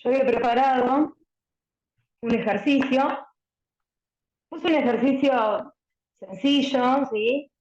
Yo había preparado un ejercicio, puse un ejercicio sencillo, ¿sí?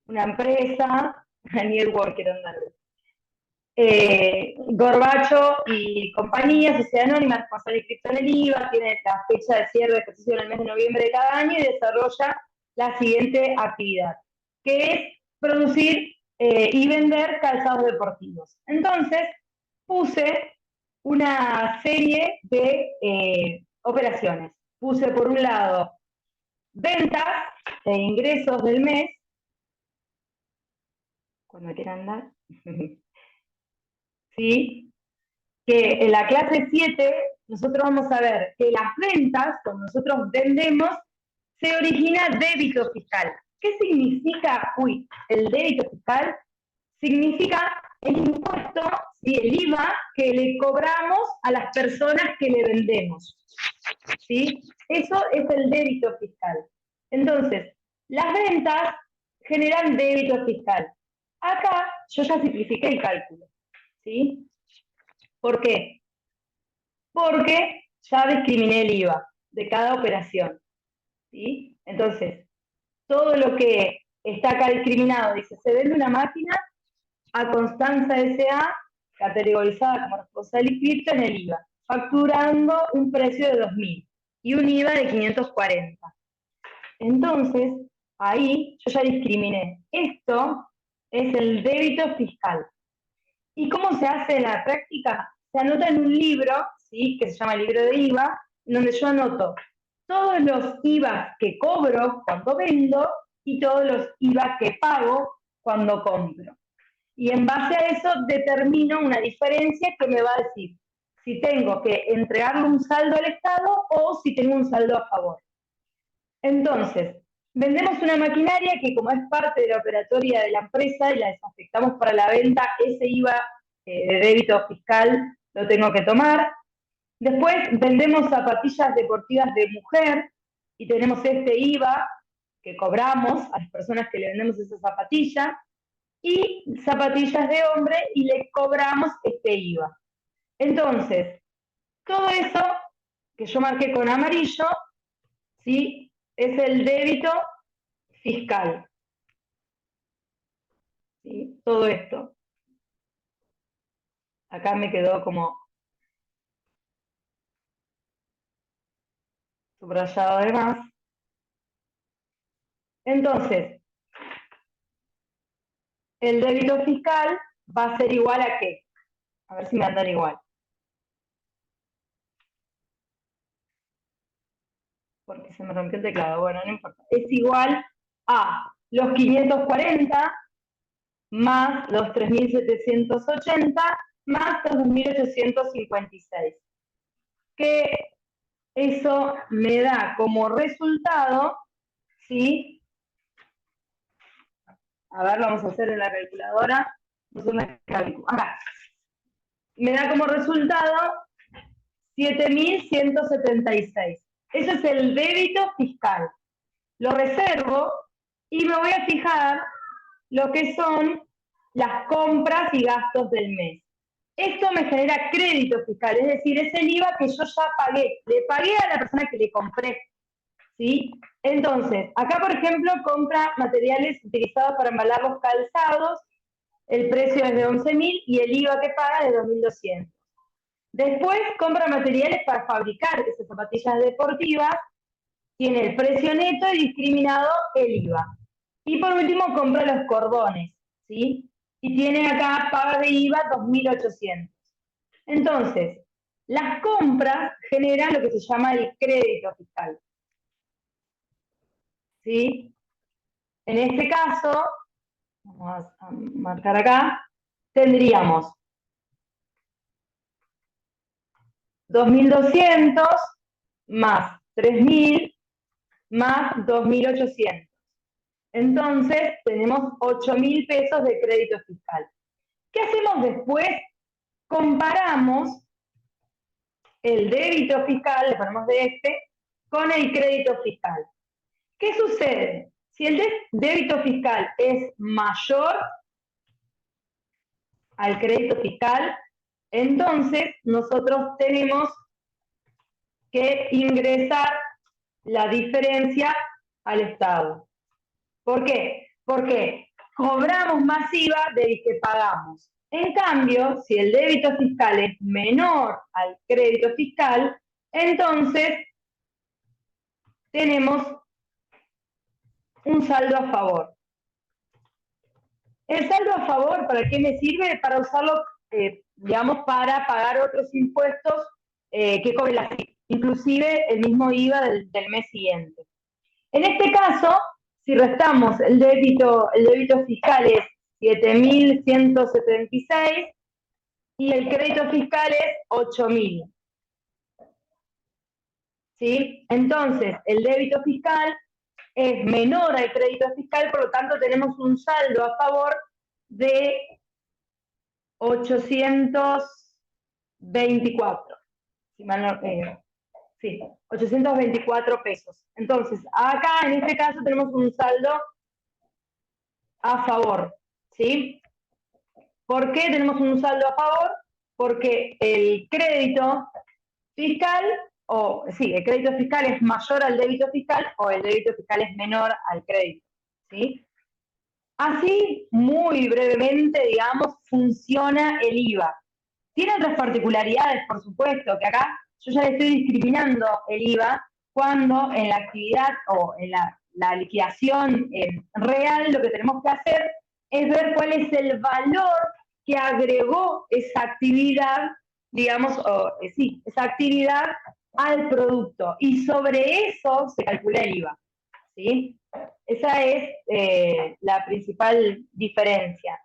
Una empresa, Daniel Walker, Gorbacho y compañía, Sociedad Anónima, responsable inscrito en el IVA, tiene la fecha de cierre de ejercicio en el mes de noviembre de cada año y desarrolla la siguiente actividad, que es producir y vender calzados deportivos. Entonces, puse una serie de operaciones. Puse por un lado ventas e ingresos del mes, cuando quieran andar, ¿sí? Que en la clase 7 nosotros vamos a ver que las ventas, cuando nosotros vendemos, se origina débito fiscal. ¿Qué significa, el débito fiscal? Significa el impuesto, ¿sí? El IVA que le cobramos a las personas que le vendemos, ¿sí? Eso es el débito fiscal. Entonces, las ventas generan débito fiscal. Acá yo ya simplifiqué el cálculo, ¿sí? ¿Por qué? Porque ya discriminé el IVA de cada operación, ¿sí? Entonces, todo lo que está acá discriminado, dice, se vende una máquina a Constanza S.A., categorizada como responsable inscripto en el IVA, facturando un precio de 2.000 y un IVA de 540. Entonces, ahí yo ya discriminé. Esto es el débito fiscal. ¿Y cómo se hace en la práctica? Se anota en un libro, ¿sí? Que se llama el libro de IVA, en donde yo anoto todos los IVA que cobro cuando vendo y todos los IVA que pago cuando compro. Y en base a eso determino una diferencia que me va a decir si tengo que entregarle un saldo al Estado o si tengo un saldo a favor. Entonces, vendemos una maquinaria que como es parte de la operatoria de la empresa y la desafectamos para la venta, ese IVA de débito fiscal lo tengo que tomar. Después vendemos zapatillas deportivas de mujer y tenemos este IVA que cobramos a las personas que le vendemos esa zapatilla, y zapatillas de hombre y le cobramos este IVA. Entonces, todo eso que yo marqué con amarillo, ¿sí? Es el débito fiscal, ¿sí? Todo esto. Acá me quedó como subrayado además. Entonces, el débito fiscal va a ser igual a ¿qué? A ver si me andan igual. Porque se me rompió el teclado. Bueno, no importa. Es igual a los 540 más los 3.780 más los 2.856. Que eso me da como resultado, ¿sí? A ver, vamos a hacer en la calculadora. Acá. Me da como resultado 7.176. Eso es el débito fiscal. Lo reservo y me voy a fijar lo que son las compras y gastos del mes. Esto me genera crédito fiscal, es decir, es el IVA que yo ya pagué. Le pagué a la persona que le compré, ¿sí? Entonces, acá, por ejemplo, compra materiales utilizados para embalar los calzados, el precio es de 11.000 y el IVA que paga es de 2.200. Después compra materiales para fabricar esas zapatillas deportivas, tiene el precio neto y discriminado el IVA. Y por último compra los cordones, ¿sí? Y tiene acá paga de IVA 2.800. Entonces, las compras generan lo que se llama el crédito fiscal, ¿sí? En este caso, vamos a marcar acá, tendríamos 2.200 más 3.000 más 2.800. Entonces, tenemos 8.000 pesos de crédito fiscal. ¿Qué hacemos después? Comparamos el débito fiscal, le ponemos de este, con el crédito fiscal. ¿Qué sucede? Si el débito fiscal es mayor al crédito fiscal, Entonces, nosotros tenemos que ingresar la diferencia al Estado. ¿Por qué? Porque cobramos más IVA del que pagamos. En cambio, si el débito fiscal es menor al crédito fiscal, entonces tenemos un saldo a favor. El saldo a favor, ¿para qué me sirve? Para usarlo, digamos, para pagar otros impuestos que cobre la FIP, inclusive el mismo IVA del mes siguiente. En este caso, si restamos el débito fiscal es 7.176 y el crédito fiscal es 8.000. ¿Sí? Entonces, el débito fiscal es menor al crédito fiscal, por lo tanto tenemos un saldo a favor de 824. Si mal no, sí, 824 pesos. Entonces, acá en este caso tenemos un saldo a favor, ¿sí? ¿Por qué tenemos un saldo a favor? Porque el crédito fiscal, el crédito fiscal es mayor al débito fiscal o el débito fiscal es menor al crédito, ¿sí? Así, muy brevemente, digamos, funciona el IVA. Tiene otras particularidades, por supuesto, que acá yo ya le estoy discriminando el IVA cuando en la actividad o en la liquidación real lo que tenemos que hacer es ver cuál es el valor que agregó esa actividad, digamos, esa actividad al producto. Y sobre eso se calcula el IVA, ¿sí? Esa es la principal diferencia.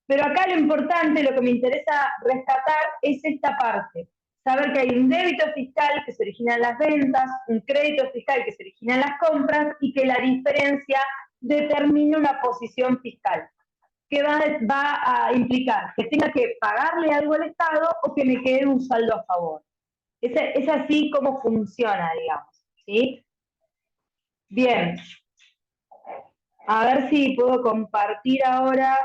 Pero acá lo importante, lo que me interesa rescatar es esta parte. Saber que hay un débito fiscal que se origina en las ventas, un crédito fiscal que se origina en las compras y que la diferencia determina una posición fiscal que va a implicar que tenga que pagarle algo al Estado o que me quede un saldo a favor. Es así como funciona, digamos, ¿sí? Bien. A ver si puedo compartir ahora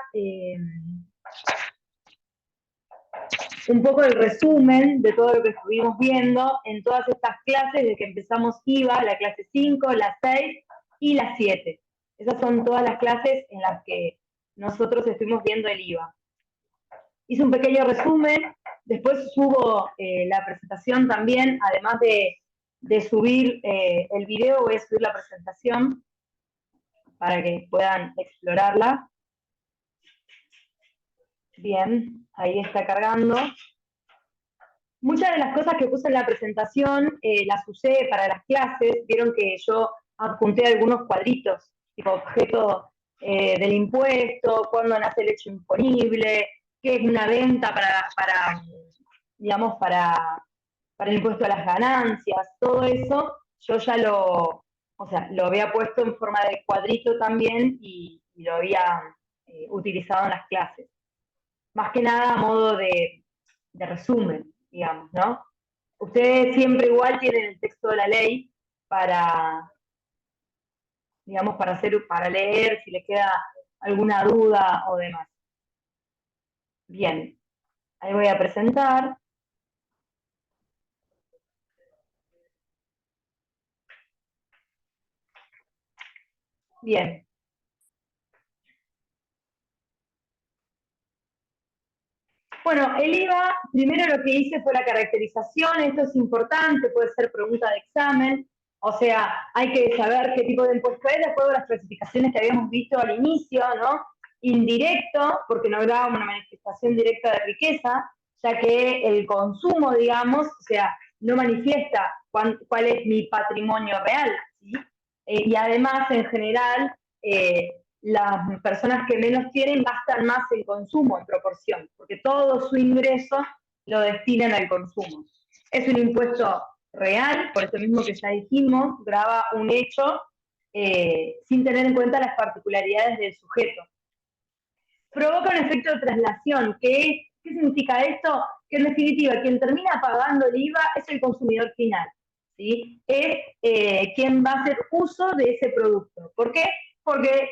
un poco el resumen de todo lo que estuvimos viendo en todas estas clases, desde que empezamos IVA, la clase 5, la 6 y la 7. Esas son todas las clases en las que nosotros estuvimos viendo el IVA. Hice un pequeño resumen, después subo la presentación también, además de subir el video, voy a subir la presentación para que puedan explorarla. Bien, ahí está cargando. Muchas de las cosas que puse en la presentación las usé para las clases. Vieron que yo adjunté algunos cuadritos, tipo objeto del impuesto, cuándo nace el hecho imponible, qué es una venta digamos, para el impuesto a las ganancias, todo eso, yo ya lo había puesto en forma de cuadrito también y lo había utilizado en las clases. Más que nada a modo de resumen, digamos, ¿no? Ustedes siempre igual tienen el texto de la ley para, digamos, para leer si les queda alguna duda o demás. Bien, ahí voy a presentar. Bien. Bueno, el IVA, primero lo que hice fue la caracterización, esto es importante, puede ser pregunta de examen, o sea, hay que saber qué tipo de impuesto es, de acuerdo a las clasificaciones que habíamos visto al inicio, ¿no? Indirecto, porque no hablaba una manifestación directa de riqueza, ya que el consumo, digamos, o sea, no manifiesta cuál es mi patrimonio real, ¿sí? Y además, en general, las personas que menos tienen gastan más en consumo en proporción, porque todo su ingreso lo destinan al consumo. Es un impuesto real, por eso mismo que ya dijimos, grava un hecho sin tener en cuenta las particularidades del sujeto. Provoca un efecto de traslación. ¿Qué significa esto? Que en definitiva quien termina pagando el IVA es el consumidor final, ¿sí? Es quien va a hacer uso de ese producto. ¿Por qué? Porque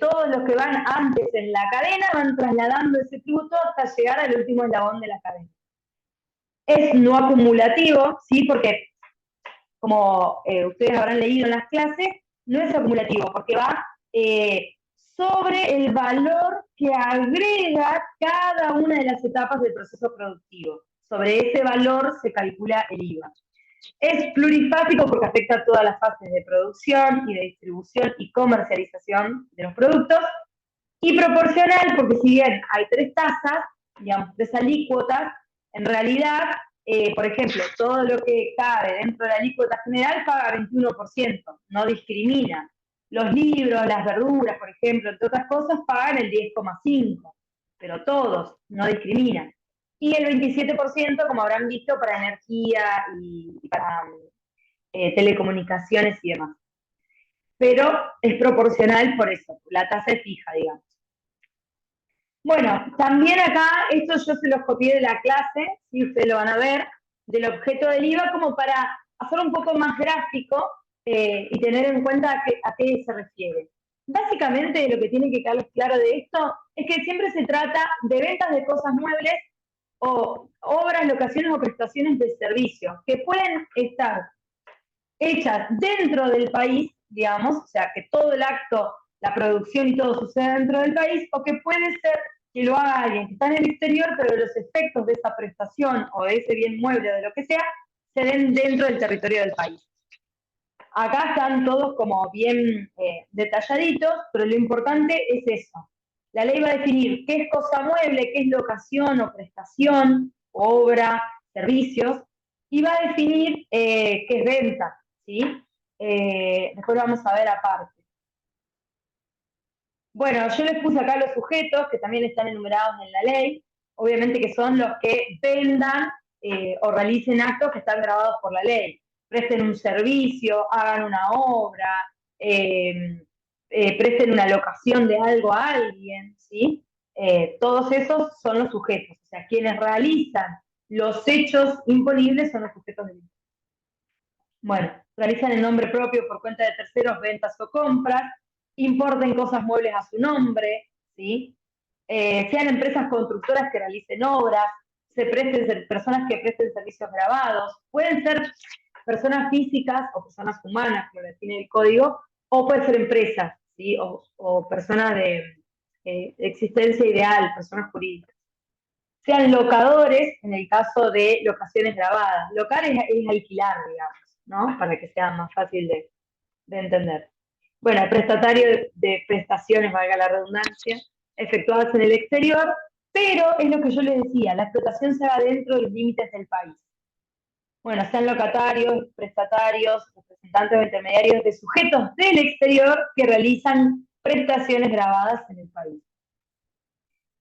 todos los que van antes en la cadena van trasladando ese tributo hasta llegar al último eslabón de la cadena. Es no acumulativo, ¿sí? Porque como ustedes habrán leído en las clases, no es acumulativo, porque va sobre el valor que agrega cada una de las etapas del proceso productivo. Sobre ese valor se calcula el IVA. Es plurifásico porque afecta a todas las fases de producción y de distribución y comercialización de los productos. Y proporcional porque si bien hay tres tasas, digamos, tres alícuotas, en realidad, por ejemplo, todo lo que cabe dentro de la alícuota general paga 21%, no discrimina. Los libros, las verduras, por ejemplo, entre otras cosas, pagan el 10,5%, pero todos, no discriminan. Y el 27%, como habrán visto, para energía y para telecomunicaciones y demás. Pero es proporcional por eso, la tasa es fija, digamos. Bueno, también acá, esto yo se los copié de la clase, si ustedes lo van a ver, del objeto del IVA, como para hacer un poco más gráfico y tener en cuenta a qué se refiere. Básicamente lo que tiene que quedar claro de esto es que siempre se trata de ventas de cosas muebles o obras, locaciones o prestaciones de servicios que pueden estar hechas dentro del país, digamos, o sea, que todo el acto, la producción y todo sucede dentro del país, o que puede ser que lo haga alguien que está en el exterior, pero los efectos de esa prestación o de ese bien mueble o de lo que sea, se den dentro del territorio del país. Acá están todos como bien detalladitos, pero lo importante es eso. La ley va a definir qué es cosa mueble, qué es locación o prestación, obra, servicios, y va a definir qué es venta, ¿sí? Después lo vamos a ver aparte. Bueno, yo les puse acá los sujetos, que también están enumerados en la ley, obviamente que son los que vendan o realicen actos que están grabados por la ley. Presten un servicio, hagan una obra, presten una locación de algo a alguien, ¿sí? Todos esos son los sujetos, o sea, quienes realizan los hechos imponibles son los sujetos del impuesto. Bueno, realizan en nombre propio por cuenta de terceros ventas o compras, importen cosas muebles a su nombre, ¿sí? Sean empresas constructoras que realicen obras, personas que presten servicios grabados, pueden ser personas físicas o personas humanas, como lo define el código, o pueden ser empresas, ¿sí? O personas de existencia ideal, personas jurídicas. Sean locadores, en el caso de locaciones grabadas. Locar es alquilar, digamos, ¿no? Para que sea más fácil de entender. Bueno, el prestatario de prestaciones, valga la redundancia, efectuadas en el exterior, pero es lo que yo les decía, la explotación se va dentro de los límites del país. Bueno, sean locatarios, prestatarios, representantes o intermediarios de sujetos del exterior que realizan prestaciones grabadas en el país.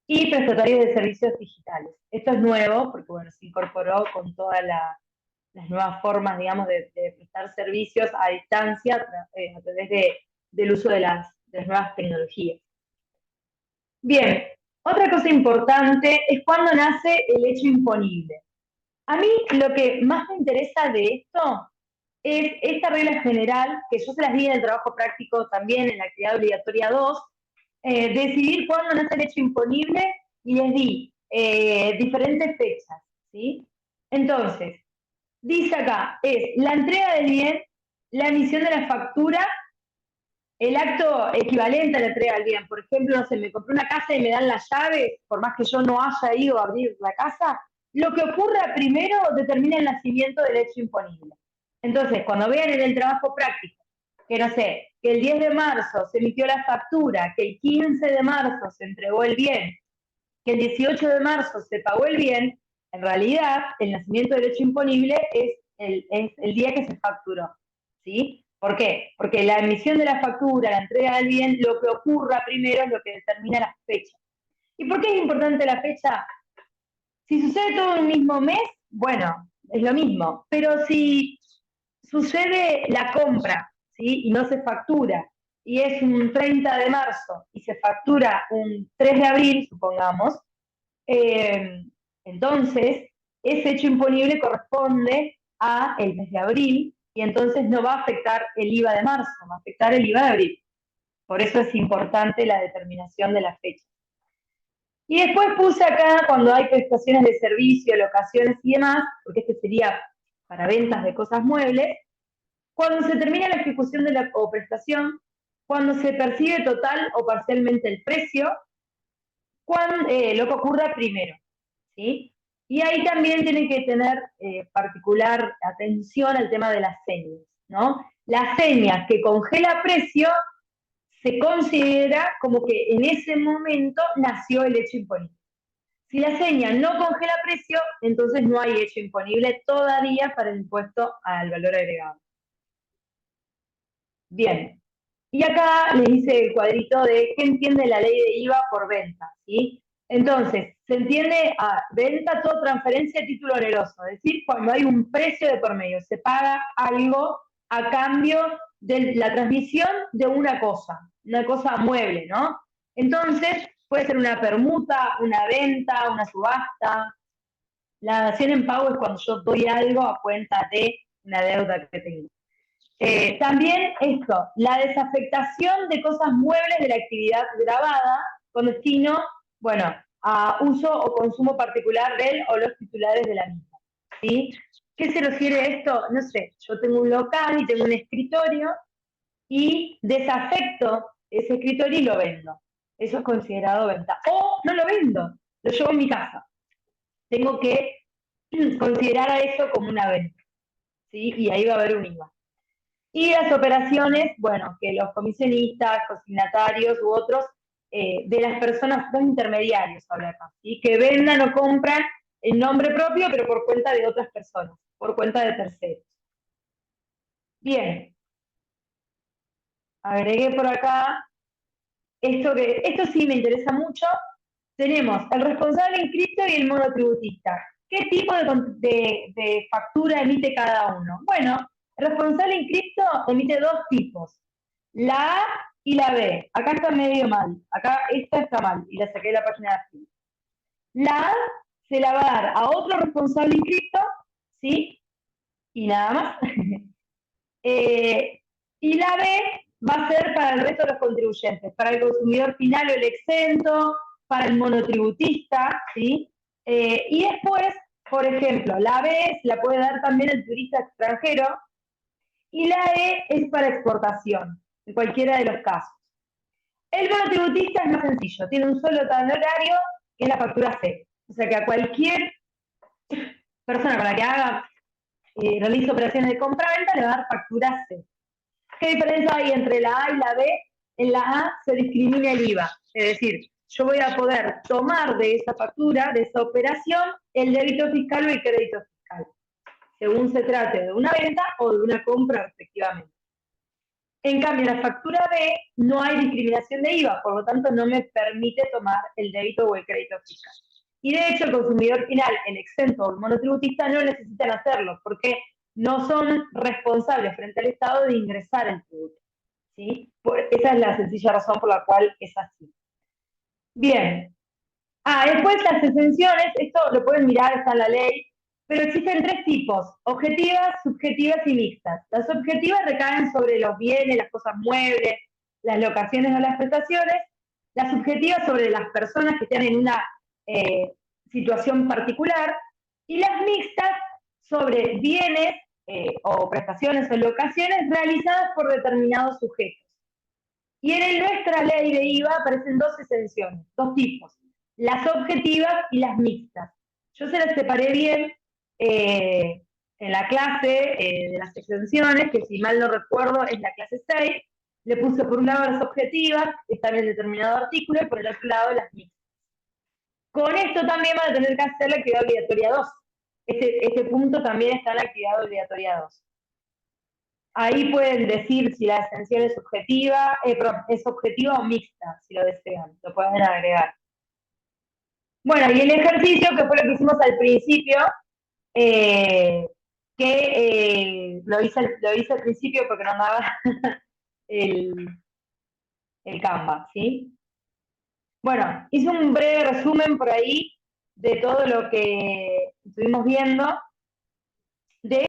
Y prestatarios de servicios digitales. Esto es nuevo porque, bueno, se incorporó con todas las nuevas formas, digamos, de prestar servicios a distancia a través del uso de las nuevas tecnologías. Bien, otra cosa importante es cuándo nace el hecho imponible. A mí lo que más me interesa de esto es esta regla general, que yo se las di en el trabajo práctico también en la actividad obligatoria 2, decidir cuándo nace el hecho imponible y les di diferentes fechas, ¿sí? Entonces, dice acá, es la entrega del bien, la emisión de la factura, el acto equivalente a la entrega del bien. Por ejemplo, no sé, me compré una casa y me dan las llaves, por más que yo no haya ido a abrir la casa, lo que ocurra primero determina el nacimiento del hecho imponible. Entonces, cuando vean en el trabajo práctico, que no sé, que el 10 de marzo se emitió la factura, que el 15 de marzo se entregó el bien, que el 18 de marzo se pagó el bien, en realidad el nacimiento del hecho imponible es el día que se facturó, ¿sí? ¿Por qué? Porque la emisión de la factura, la entrega del bien, lo que ocurra primero es lo que determina la fecha. ¿Y por qué es importante la fecha? Si sucede todo en un mismo mes, bueno, es lo mismo, pero si sucede la compra, ¿sí? Y no se factura, y es un 30 de marzo y se factura un 3 de abril, supongamos, eh, entonces ese hecho imponible corresponde a el mes de abril y entonces no va a afectar el IVA de marzo, va a afectar el IVA de abril. Por eso es importante la determinación de la fecha. Y después puse acá cuando hay prestaciones de servicio, locaciones y demás, porque este sería para ventas de cosas muebles, cuando se termina la ejecución de la o prestación, cuando se percibe total o parcialmente el precio, lo que ocurra primero, ¿sí? Y ahí también tienen que tener particular atención al tema de las señas, ¿no? La seña que congela precio se considera como que en ese momento nació el hecho imponible. Si la seña no congela precio, entonces no hay hecho imponible todavía para el impuesto al valor agregado. Bien, y acá les hice el cuadrito de qué entiende la ley de IVA por venta, ¿sí? Entonces, se entiende a venta toda transferencia de título oneroso, es decir, cuando hay un precio de por medio, se paga algo a cambio de la transmisión de una cosa mueble, ¿no? Entonces, puede ser una permuta, una venta, una subasta. La dación en pago es cuando yo doy algo a cuenta de una deuda que tengo. También esto, la desafectación de cosas muebles de la actividad grabada con destino, bueno, a uso o consumo particular de él o los titulares de la misma. ¿Sí? ¿Qué se refiere a esto? No sé, yo tengo un local y tengo un escritorio y desafecto ese escritorio y lo vendo. Eso es considerado venta. O no lo vendo, lo llevo a mi casa. Tengo que considerar a eso como una venta. ¿Sí? Y ahí va a haber un IVA. Y las operaciones, bueno, que los comisionistas, consignatarios u otros, de las personas, los intermediarios, habla acá, ¿sí? Que vendan o compran en nombre propio, pero por cuenta de otras personas, por cuenta de terceros. Bien, agregué por acá esto sí me interesa mucho. Tenemos el responsable inscripto y el monotributista. ¿Qué tipo de factura emite cada uno? Bueno, el responsable inscripto emite dos tipos, la A y la B. Acá está medio mal, acá esta está mal y la saqué de la página de aquí. La A se la va a dar a otro responsable inscripto, ¿sí? Y nada más. Y la B va a ser para el resto de los contribuyentes, para el consumidor final o el exento, para el monotributista, ¿sí? Y después, por ejemplo, la B se la puede dar también el turista extranjero y la E es para exportación, en cualquiera de los casos. El monotributista es más sencillo, tiene un solo horario que es la factura C. O sea que a cualquier persona con la que realice operaciones de compra-venta le va a dar factura C. ¿Qué diferencia hay entre la A y la B? En la A se discrimina el IVA, es decir, yo voy a poder tomar de esa factura, de esa operación, el débito fiscal o el crédito fiscal, según se trate de una venta o de una compra respectivamente. En cambio, en la factura B no hay discriminación de IVA, por lo tanto no me permite tomar el débito o el crédito fiscal. Y de hecho el consumidor final, el exento o el monotributista no necesitan hacerlo, porque no son responsables frente al Estado de ingresar el tributo. ¿Sí? Esa es la sencilla razón por la cual es así. Bien. Después las exenciones, esto lo pueden mirar, está en la ley, pero existen tres tipos, objetivas, subjetivas y mixtas. Las objetivas recaen sobre los bienes, las cosas muebles, las locaciones o las prestaciones. Las subjetivas sobre las personas que están en una situación particular. Y las mixtas sobre bienes o prestaciones o locaciones realizadas por determinados sujetos. Y en nuestra ley de IVA aparecen dos exenciones, dos tipos, las objetivas y las mixtas. Yo se las separé bien en la clase de las exenciones, que si mal no recuerdo es la clase 6. Le puse por un lado las objetivas, que están en determinado artículo, y por el otro lado las mixtas. Con esto también van a tener que hacer la actividad obligatoria 2. Este punto también está en la actividad obligatoria 2. Ahí pueden decir si la extensión es objetiva, es objetiva o mixta, si lo desean, lo pueden agregar. Bueno, y el ejercicio, que fue lo que hicimos al principio, lo hice al principio porque no andaba el, el Canva, ¿sí? Bueno, hice un breve resumen por ahí de todo lo que estuvimos viendo. De